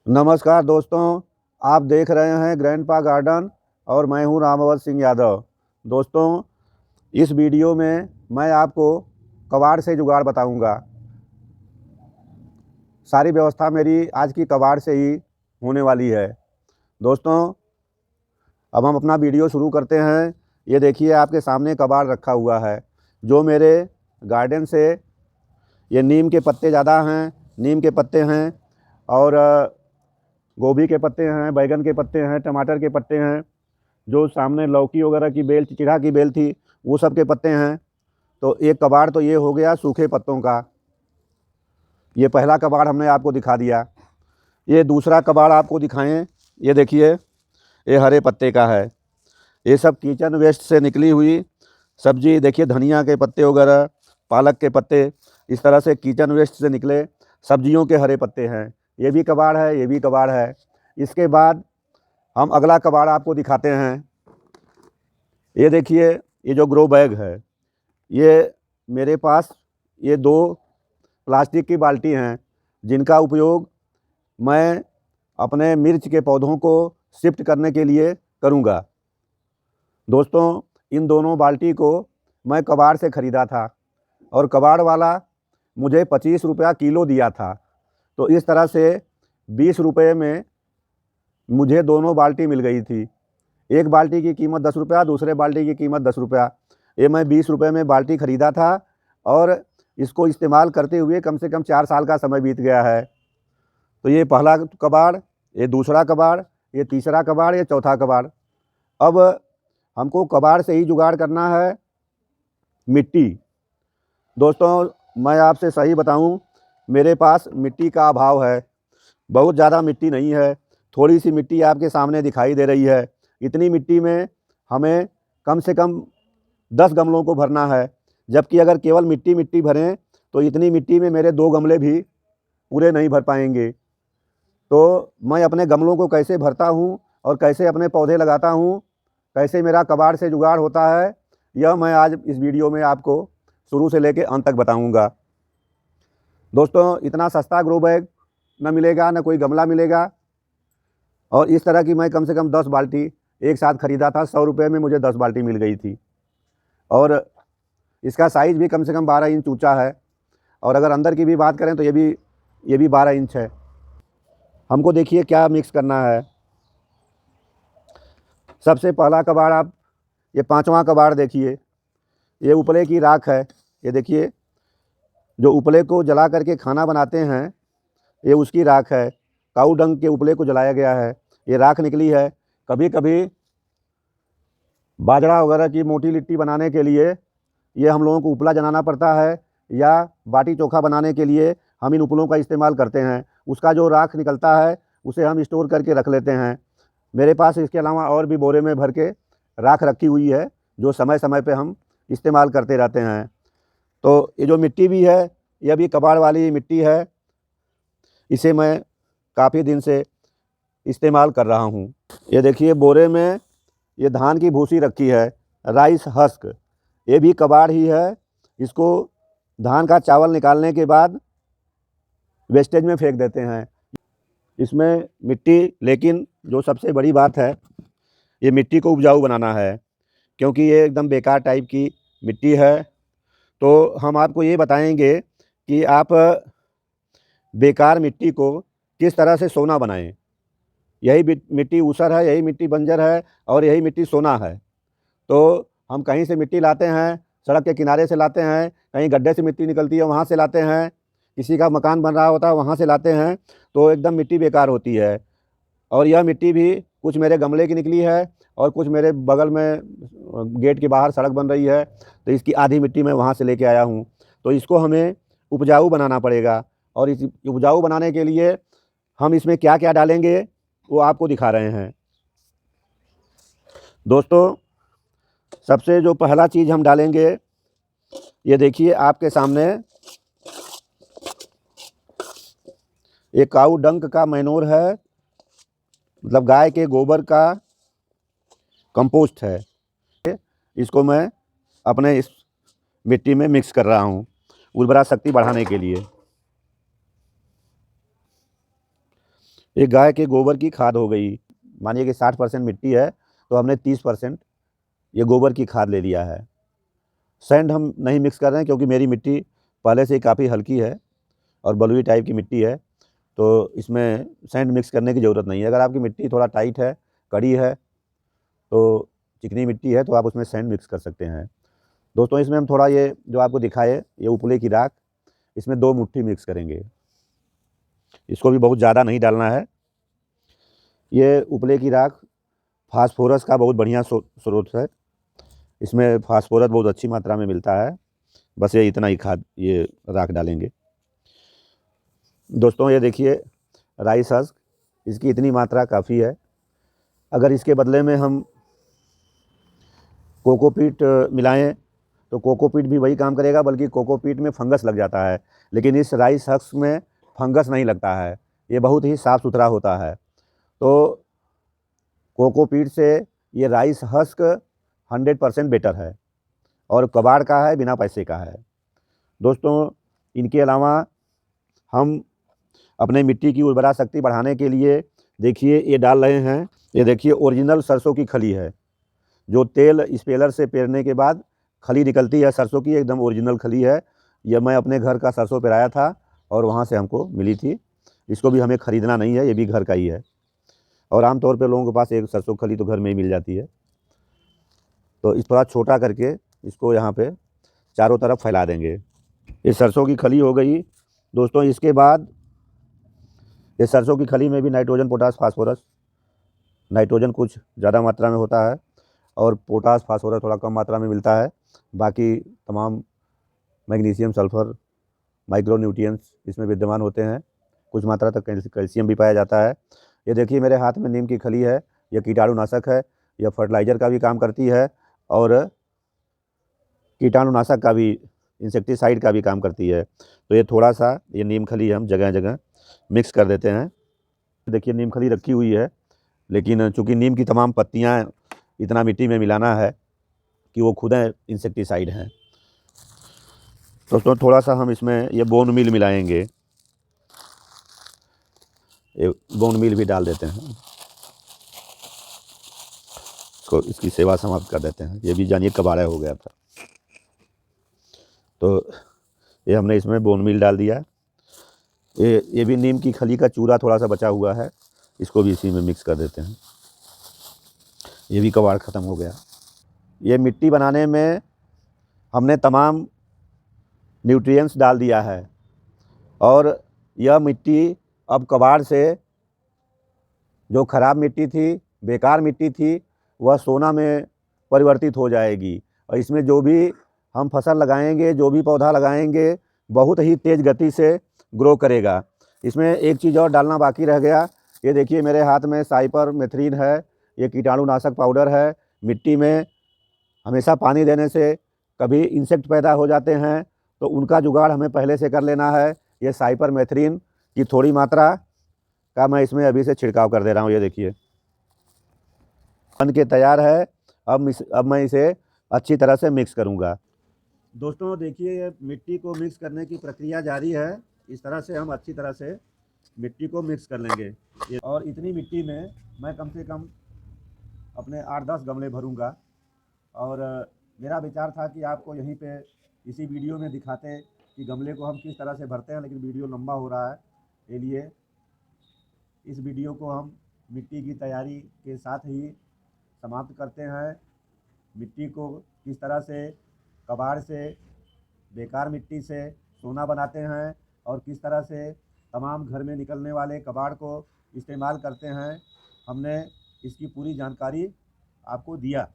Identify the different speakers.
Speaker 1: नमस्कार दोस्तों, आप देख रहे हैं ग्रैंडपा गार्डन और मैं हूं रामावत सिंह यादव। दोस्तों, इस वीडियो में मैं आपको कबाड़ से जुगाड़ बताऊंगा। सारी व्यवस्था मेरी आज की कबाड़ से ही होने वाली है। दोस्तों, अब हम अपना वीडियो शुरू करते हैं। ये देखिए, आपके सामने कबाड़ रखा हुआ है जो मेरे गार्डन से। ये नीम के पत्ते ज़्यादा हैं, नीम के पत्ते हैं और गोभी के पत्ते हैं, बैगन के पत्ते हैं, टमाटर के पत्ते हैं, जो सामने लौकी वगैरह की बेल, चिचिड़ा की बेल थी, वो सब के पत्ते हैं। तो एक कबाड़ तो ये हो गया सूखे पत्तों का। ये पहला कबाड़ हमने आपको दिखा दिया। ये दूसरा कबाड़ आपको दिखाएं। ये देखिए, ये हरे पत्ते का है। ये सब किचन वेस्ट से निकली हुई सब्जी। देखिए, धनिया के पत्ते वगैरह, पालक के पत्ते, इस तरह से किचन वेस्ट से निकले सब्जियों के हरे पत्ते हैं। ये भी कबाड़ है, ये भी कबाड़ है। इसके बाद हम अगला कबाड़ आपको दिखाते हैं। ये देखिए, ये जो ग्रो बैग है, ये मेरे पास ये 2 प्लास्टिक की बाल्टी हैं जिनका उपयोग मैं अपने मिर्च के पौधों को शिफ्ट करने के लिए करूँगा। दोस्तों, इन दोनों बाल्टी को मैं कबाड़ से ख़रीदा था और कबाड़ वाला मुझे 25 रुपया किलो दिया था। तो इस तरह से 20 रुपये में मुझे दोनों बाल्टी मिल गई थी। एक बाल्टी की कीमत 10 रुपया, दूसरे बाल्टी की कीमत 10 रुपया। ये मैं 20 रुपये में बाल्टी ख़रीदा था और इसको इस्तेमाल करते हुए कम से कम 4 साल का समय बीत गया है। तो ये पहला कबाड़, ये दूसरा कबाड़, ये तीसरा कबाड़, ये चौथा कबाड़। अब हमको कबाड़ से ही जुगाड़ करना है मिट्टी। दोस्तों, मैं आपसे सही बताऊं, मेरे पास मिट्टी का अभाव है। बहुत ज़्यादा मिट्टी नहीं है, थोड़ी सी मिट्टी आपके सामने दिखाई दे रही है। इतनी मिट्टी में हमें कम से कम 10 गमलों को भरना है, जबकि अगर केवल मिट्टी मिट्टी भरें तो इतनी मिट्टी में मेरे 2 गमले भी पूरे नहीं भर पाएंगे। तो मैं अपने गमलों को कैसे भरता हूँ और कैसे अपने पौधे लगाता हूँ, कैसे मेरा कबाड़ से जुगाड़ होता है, यह मैं आज इस वीडियो में आपको शुरू से लेकर अंत तक बताऊँगा। दोस्तों, इतना सस्ता ग्रो बैग न मिलेगा, न कोई गमला मिलेगा। और इस तरह की मैं कम से कम 10 बाल्टी एक साथ ख़रीदा था। 100 रुपये में मुझे 10 बाल्टी मिल गई थी और इसका साइज़ भी कम से कम 12 इंच ऊंचा है। और अगर अंदर की भी बात करें तो ये भी 12 इंच है। हमको देखिए क्या मिक्स करना है। सबसे पहला कबाड़, आप ये 5वां कबाड़ देखिए, ये उपले की राख है। ये देखिए, जो उपले को जला करके खाना बनाते हैं, ये उसकी राख है। काऊ डंग के उपले को जलाया गया है, ये राख निकली है। कभी कभी बाजरा वगैरह की मोटी लिट्टी बनाने के लिए ये हम लोगों को उपला जलाना पड़ता है, या बाटी चोखा बनाने के लिए हम इन उपलों का इस्तेमाल करते हैं। उसका जो राख निकलता है उसे हम स्टोर करके रख लेते हैं। मेरे पास इसके अलावा और भी बोरे में भर के राख रखी हुई है, जो समय समय पे हम इस्तेमाल करते रहते हैं। तो ये जो मिट्टी भी है, यह भी कबाड़ वाली मिट्टी है। इसे मैं काफ़ी दिन से इस्तेमाल कर रहा हूँ। ये देखिए, बोरे में ये धान की भूसी रखी है, राइस हस्क। ये भी कबाड़ ही है। इसको धान का चावल निकालने के बाद वेस्टेज में फेंक देते हैं। इसमें मिट्टी, लेकिन जो सबसे बड़ी बात है, ये मिट्टी को उपजाऊ बनाना है, क्योंकि ये एकदम बेकार टाइप की मिट्टी है। तो हम आपको ये बताएंगे कि आप बेकार मिट्टी को किस तरह से सोना बनाएं। यही मिट्टी ऊसर है, यही मिट्टी बंजर है और यही मिट्टी सोना है। तो हम कहीं से मिट्टी लाते हैं, सड़क के किनारे से लाते हैं, कहीं गड्ढे से मिट्टी निकलती है वहाँ से लाते हैं, किसी का मकान बन रहा होता है वहाँ से लाते हैं, तो एकदम मिट्टी बेकार होती है। और यह मिट्टी भी कुछ मेरे गमले की निकली है और कुछ मेरे बगल में गेट के बाहर सड़क बन रही है, तो इसकी आधी मिट्टी मैं वहाँ से लेके आया हूँ। तो इसको हमें उपजाऊ बनाना पड़ेगा, और इस उपजाऊ बनाने के लिए हम इसमें क्या क्या डालेंगे वो आपको दिखा रहे हैं। दोस्तों, सबसे जो पहला चीज़ हम डालेंगे, ये देखिए आपके सामने, ये काऊ डंक का मैनोर है, मतलब गाय के गोबर का कंपोस्ट है। इसको मैं अपने इस मिट्टी में मिक्स कर रहा हूँ उर्वरा शक्ति बढ़ाने के लिए। एक गाय के गोबर की खाद हो गई। मानिए कि 60% मिट्टी है तो हमने 30% ये गोबर की खाद ले लिया है। सैंड हम नहीं मिक्स कर रहे हैं क्योंकि मेरी मिट्टी पहले से ही काफ़ी हल्की है और बलुई टाइप की मिट्टी है, तो इसमें सैंड मिक्स करने की ज़रूरत नहीं है। अगर आपकी मिट्टी थोड़ा टाइट है, कड़ी है, तो चिकनी मिट्टी है, तो आप उसमें सैंड मिक्स कर सकते हैं। दोस्तों इसमें हम थोड़ा ये जो आपको दिखाए ये उपले की राख, इसमें 2 मुट्ठी मिक्स करेंगे। इसको भी बहुत ज़्यादा नहीं डालना है। ये उपले की राख फास्फोरस का बहुत बढ़िया स्रोत है। इसमें फास्फोरस बहुत अच्छी मात्रा में मिलता है। बस ये इतना ही खाद ये राख डालेंगे। दोस्तों ये देखिए राइस हस्क, इसकी इतनी मात्रा काफ़ी है। अगर इसके बदले में हम कोकोपीट मिलाएं तो कोकोपीट भी वही काम करेगा, बल्कि कोकोपीट में फंगस लग जाता है, लेकिन इस राइस हस्क में फंगस नहीं लगता है। ये बहुत ही साफ़ सुथरा होता है। तो कोकोपीट से ये राइस हस्क 100% बेटर है और कबाड़ का है, बिना पैसे का है। दोस्तों इनके अलावा हम अपने मिट्टी की उर्वरा शक्ति बढ़ाने के लिए देखिए ये डाल रहे हैं। ये देखिए ओरिजिनल सरसों की खली है, जो तेल स्पेलर से पेरने के बाद खली निकलती है सरसों की, एकदम ओरिजिनल खली है। यह मैं अपने घर का सरसों पेराया था और वहाँ से हमको मिली थी। इसको भी हमें ख़रीदना नहीं है, ये भी घर का ही है। और आमतौर पे लोगों के पास एक सरसों खली तो घर में ही मिल जाती है। तो इस थोड़ा छोटा करके इसको यहाँ पे चारों तरफ फैला देंगे। ये सरसों की खली हो गई। दोस्तों इसके बाद ये सरसों की खली में भी नाइट्रोजन, पोटास, फास्फोरस, नाइट्रोजन कुछ ज़्यादा मात्रा में होता है और पोटास, फास्फोरस थोड़ा कम मात्रा में मिलता है। बाकी तमाम मैग्नीशियम, सल्फ़र, माइक्रो न्यूट्रिएंट्स इसमें विद्यमान होते हैं। कुछ मात्रा तक कैल्शियम भी पाया जाता है। ये देखिए मेरे हाथ में नीम की खली है। यह कीटाणुनाशक है, यह फर्टिलाइज़र का भी काम करती है और कीटाणुनाशक का भी, इंसेक्टिसाइड का भी काम करती है। तो ये थोड़ा सा ये नीम खली हम जगह जगह मिक्स कर देते हैं। देखिए नीम खली रखी हुई है, लेकिन चूँकि नीम की तमाम पत्तियाँ इतना मिट्टी में मिलाना है कि वो खुद इंसेक्टिसाइड हैं। दोस्तों थोड़ा सा हम इसमें ये बोन मील मिलाएंगे। ये बोन मील भी डाल देते हैं। इसको इसकी सेवा समाप्त कर देते हैं। ये भी जानिए कबाड़ा हो गया था, तो ये हमने इसमें बोन मील डाल दिया। ये भी नीम की खली का चूरा थोड़ा सा बचा हुआ है, इसको भी इसी में मिक्स कर देते हैं। ये भी कबाड़ ख़त्म हो गया। ये मिट्टी बनाने में हमने तमाम न्यूट्रिएंट्स डाल दिया है और यह मिट्टी अब कबाड़ से, जो ख़राब मिट्टी थी, बेकार मिट्टी थी, वह सोना में परिवर्तित हो जाएगी। और इसमें जो भी हम फसल लगाएंगे, जो भी पौधा लगाएंगे, बहुत ही तेज़ गति से ग्रो करेगा। इसमें एक चीज़ और डालना बाकी रह गया। ये देखिए मेरे हाथ में साइपरमेथ्रिन है, ये कीटाणुनाशक पाउडर है। मिट्टी में हमेशा पानी देने से कभी इंसेक्ट पैदा हो जाते हैं, तो उनका जुगाड़ हमें पहले से कर लेना है। ये साइपरमेथ्रिन की थोड़ी मात्रा का मैं इसमें अभी से छिड़काव कर दे रहा हूँ। ये देखिए बन के तैयार है। अब मैं इसे अच्छी तरह से मिक्स करूँगा। दोस्तों देखिए ये मिट्टी को मिक्स करने की प्रक्रिया जारी है। इस तरह से हम अच्छी तरह से मिट्टी को मिक्स कर लेंगे। और इतनी मिट्टी में मैं कम से कम अपने 8-10 गमले भरूँगा। और मेरा विचार था कि आपको यहीं पे इसी वीडियो में दिखाते कि गमले को हम किस तरह से भरते हैं, लेकिन वीडियो लंबा हो रहा है, इसलिए इस वीडियो को हम मिट्टी की तैयारी के साथ ही समाप्त करते हैं। मिट्टी को किस तरह से कबाड़ से, बेकार मिट्टी से सोना बनाते हैं और किस तरह से तमाम घर में निकलने वाले कबाड़ को इस्तेमाल करते हैं, हमने इसकी पूरी जानकारी आपको दिया।